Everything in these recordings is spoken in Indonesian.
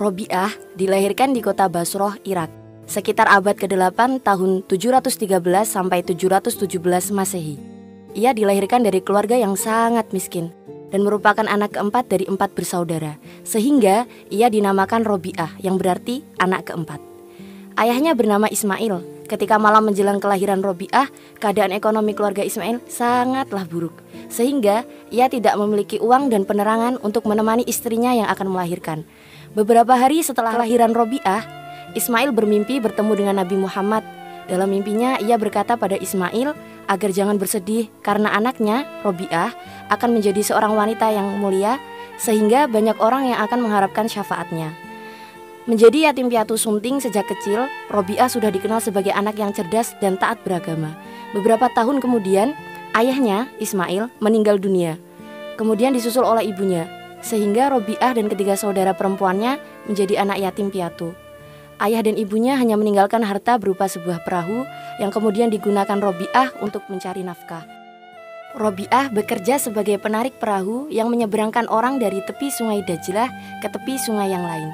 Robiah dilahirkan di kota Basroh, Irak, sekitar abad ke-8 tahun 713 sampai 717 Masehi. Ia dilahirkan dari keluarga yang sangat miskin dan merupakan anak keempat dari 4 bersaudara, sehingga ia dinamakan Robiah yang berarti anak keempat. Ayahnya bernama Ismail. Ketika malam menjelang kelahiran Robiah, keadaan ekonomi keluarga Ismail sangatlah buruk, sehingga ia tidak memiliki uang dan penerangan untuk menemani istrinya yang akan melahirkan. Beberapa hari setelah kelahiran Robiah, Ismail bermimpi bertemu dengan Nabi Muhammad. Dalam mimpinya ia berkata pada Ismail agar jangan bersedih karena anaknya, Robiah, akan menjadi seorang wanita yang mulia, sehingga banyak orang yang akan mengharapkan syafaatnya. Menjadi yatim piatu sunting sejak kecil, Robiah sudah dikenal sebagai anak yang cerdas dan taat beragama. Beberapa tahun kemudian, ayahnya, Ismail, meninggal dunia. Kemudian disusul oleh ibunya, sehingga Robiah dan ketiga saudara perempuannya menjadi anak yatim piatu. Ayah dan ibunya hanya meninggalkan harta berupa sebuah perahu yang kemudian digunakan Robiah untuk mencari nafkah. Robiah bekerja sebagai penarik perahu yang menyeberangkan orang dari tepi sungai Dajlah ke tepi sungai yang lain.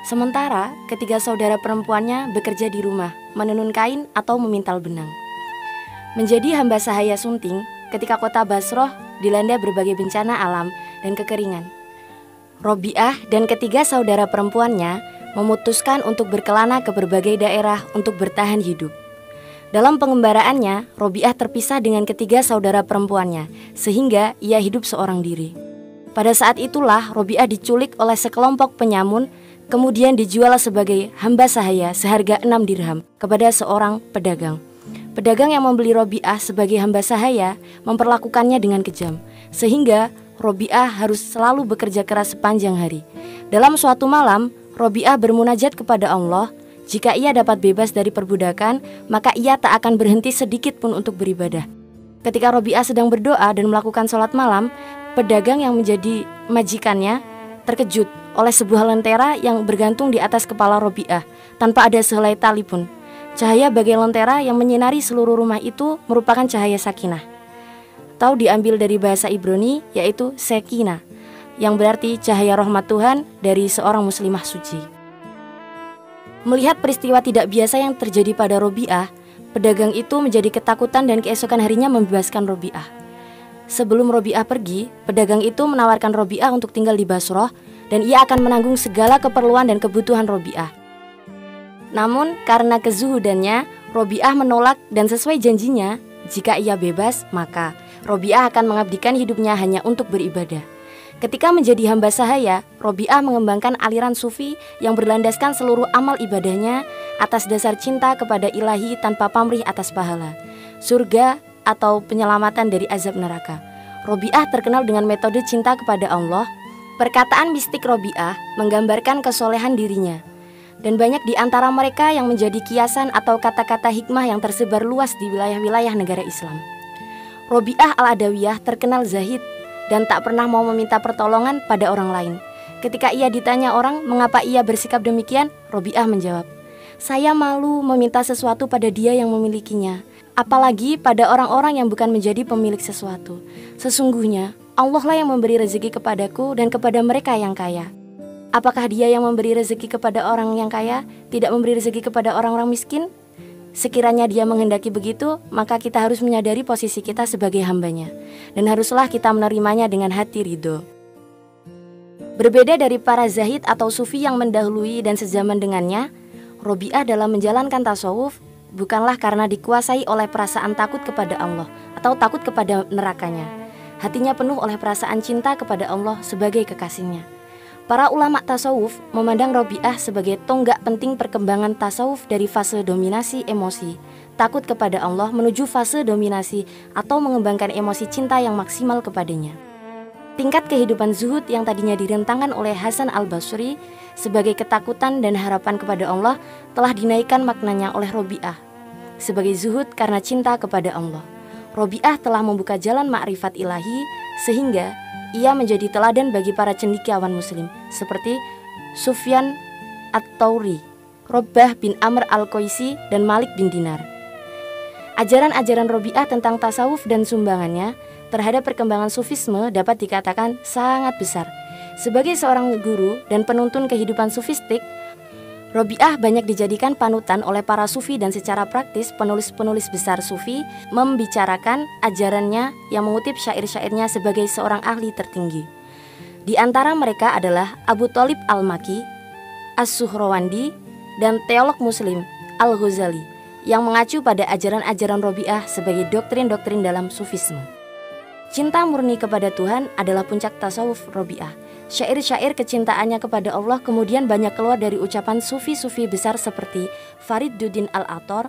Sementara ketiga saudara perempuannya bekerja di rumah, menenun kain atau memintal benang. Menjadi hamba sahaya sunting ketika kota Basroh dilanda berbagai bencana alam dan kekeringan. Robiah dan ketiga saudara perempuannya memutuskan untuk berkelana ke berbagai daerah untuk bertahan hidup. Dalam pengembaraannya, Robiah terpisah dengan ketiga saudara perempuannya, sehingga ia hidup seorang diri. Pada saat itulah Robiah diculik oleh sekelompok penyamun, kemudian dijual sebagai hamba sahaya seharga 6 dirham kepada seorang pedagang. Pedagang yang membeli Robiah sebagai hamba sahaya memperlakukannya dengan kejam, sehingga Robiah harus selalu bekerja keras sepanjang hari. Dalam suatu malam, Robiah bermunajat kepada Allah. Jika ia dapat bebas dari perbudakan, maka ia tak akan berhenti sedikit pun untuk beribadah. Ketika Robiah sedang berdoa dan melakukan sholat malam, pedagang yang menjadi majikannya terkejut oleh sebuah lentera yang bergantung di atas kepala Robiah tanpa ada sehelai tali pun. Cahaya bagai lentera yang menyinari seluruh rumah itu merupakan cahaya sakinah, atau diambil dari bahasa Ibrani yaitu Sekinah, yang berarti cahaya rahmat Tuhan dari seorang muslimah suci. Melihat peristiwa tidak biasa yang terjadi pada Robiah, pedagang itu menjadi ketakutan dan keesokan harinya membebaskan Robiah. Sebelum Robiah pergi, pedagang itu menawarkan Robiah untuk tinggal di Basroh dan ia akan menanggung segala keperluan dan kebutuhan Robiah. Namun karena kezuhudannya, Robiah menolak dan sesuai janjinya, jika ia bebas, maka Robiah akan mengabdikan hidupnya hanya untuk beribadah. Ketika menjadi hamba sahaya, Robiah mengembangkan aliran sufi yang berlandaskan seluruh amal ibadahnya atas dasar cinta kepada ilahi tanpa pamrih atas pahala, surga atau penyelamatan dari azab neraka. Robiah terkenal dengan metode cinta kepada Allah. Perkataan mistik Robiah menggambarkan kesolehan dirinya, dan banyak di antara mereka yang menjadi kiasan atau kata-kata hikmah yang tersebar luas di wilayah-wilayah negara Islam. Robiah al-Adawiyah terkenal zahid dan tak pernah mau meminta pertolongan pada orang lain. Ketika ia ditanya orang mengapa ia bersikap demikian, Robiah menjawab, "Saya malu meminta sesuatu pada dia yang memilikinya, apalagi pada orang-orang yang bukan menjadi pemilik sesuatu. Sesungguhnya Allah lah yang memberi rezeki kepadaku dan kepada mereka yang kaya. Apakah dia yang memberi rezeki kepada orang yang kaya, tidak memberi rezeki kepada orang-orang miskin? Sekiranya dia menghendaki begitu, maka kita harus menyadari posisi kita sebagai hambanya, dan haruslah kita menerimanya dengan hati ridho." Berbeda dari para zahid atau sufi yang mendahului dan sezaman dengannya, Robiah dalam menjalankan tasawuf bukanlah karena dikuasai oleh perasaan takut kepada Allah atau takut kepada nerakanya. Hatinya penuh oleh perasaan cinta kepada Allah sebagai kekasihnya. Para ulama tasawuf memandang Robiah sebagai tonggak penting perkembangan tasawuf dari fase dominasi emosi, takut kepada Allah menuju fase dominasi atau mengembangkan emosi cinta yang maksimal kepadanya. Tingkat kehidupan zuhud yang tadinya direntangkan oleh Hasan al-Basri sebagai ketakutan dan harapan kepada Allah telah dinaikkan maknanya oleh Robiah sebagai zuhud karena cinta kepada Allah. Robiah telah membuka jalan ma'rifat ilahi sehingga ia menjadi teladan bagi para cendekiawan muslim seperti Sufyan at-Tauri, Robbah bin Amr al-Qaisi, dan Malik bin Dinar. Ajaran-ajaran Robiah tentang tasawuf dan sumbangannya terhadap perkembangan sufisme dapat dikatakan sangat besar. Sebagai seorang guru dan penuntun kehidupan sufistik, Robiah banyak dijadikan panutan oleh para sufi dan secara praktis penulis-penulis besar sufi membicarakan ajarannya yang mengutip syair-syairnya sebagai seorang ahli tertinggi. Di antara mereka adalah Abu Thalib Al-Maki, As-Suhrawandi, dan teolog muslim Al-Ghazali yang mengacu pada ajaran-ajaran Robiah sebagai doktrin-doktrin dalam sufisme. Cinta murni kepada Tuhan adalah puncak tasawuf Robiah. Syair-syair kecintaannya kepada Allah kemudian banyak keluar dari ucapan sufi-sufi besar seperti Fariduddin Al-Athar,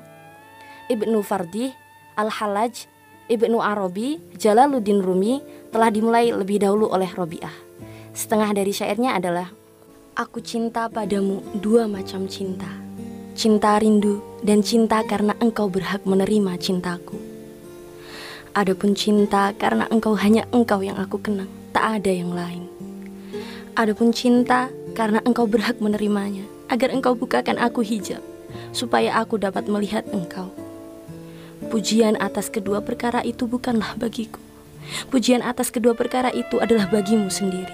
Ibnu Fardih, Al-Hallaj, Ibnu Arabi, Jalaluddin Rumi telah dimulai lebih dahulu oleh Robiah. Setengah dari syairnya adalah: aku cinta padamu dua macam cinta, cinta rindu dan cinta karena engkau berhak menerima cintaku. Adapun cinta karena engkau hanya engkau yang aku kenang, tak ada yang lain. Adapun cinta karena engkau berhak menerimanya, agar engkau bukakan aku hijab, supaya aku dapat melihat engkau. Pujian atas kedua perkara itu bukanlah bagiku. Pujian atas kedua perkara itu adalah bagimu sendiri.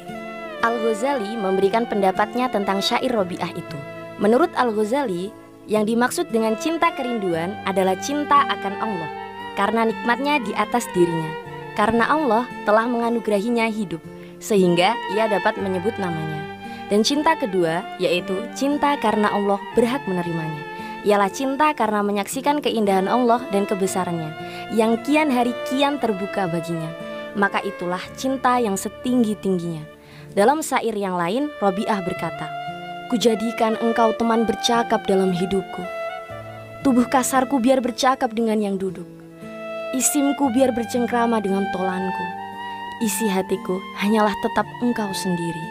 Al-Ghazali memberikan pendapatnya tentang syair Robiah itu. Menurut Al-Ghazali, yang dimaksud dengan cinta kerinduan adalah cinta akan Allah, karena nikmatnya di atas dirinya, karena Allah telah menganugerahinya hidup, sehingga ia dapat menyebut namanya. Dan cinta kedua, yaitu cinta karena Allah berhak menerimanya, ialah cinta karena menyaksikan keindahan Allah dan kebesarannya, yang kian hari kian terbuka baginya. Maka itulah cinta yang setinggi-tingginya. Dalam syair yang lain, Robiah berkata, kujadikan engkau teman bercakap dalam hidupku, tubuh kasarku biar bercakap dengan yang duduk, isimku biar bercengkrama dengan tolanku, isi hatiku hanyalah tetap engkau sendiri.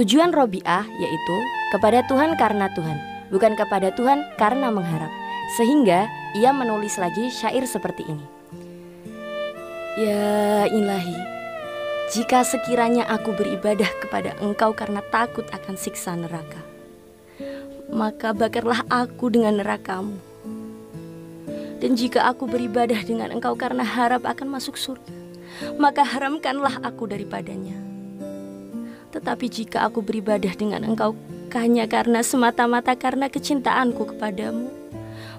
Tujuan Robiah yaitu kepada Tuhan karena Tuhan, bukan kepada Tuhan karena mengharap. Sehingga ia menulis lagi syair seperti ini: ya ilahi, jika sekiranya aku beribadah kepada engkau karena takut akan siksa neraka, maka bakarlah aku dengan nerakamu. Dan jika aku beribadah dengan engkau karena harap akan masuk surga, maka haramkanlah aku daripadanya. Tetapi jika aku beribadah dengan engkau hanya karena semata-mata karena kecintaanku kepadamu,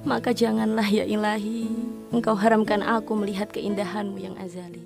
maka janganlah ya ilahi, engkau haramkan aku melihat keindahanmu yang azali.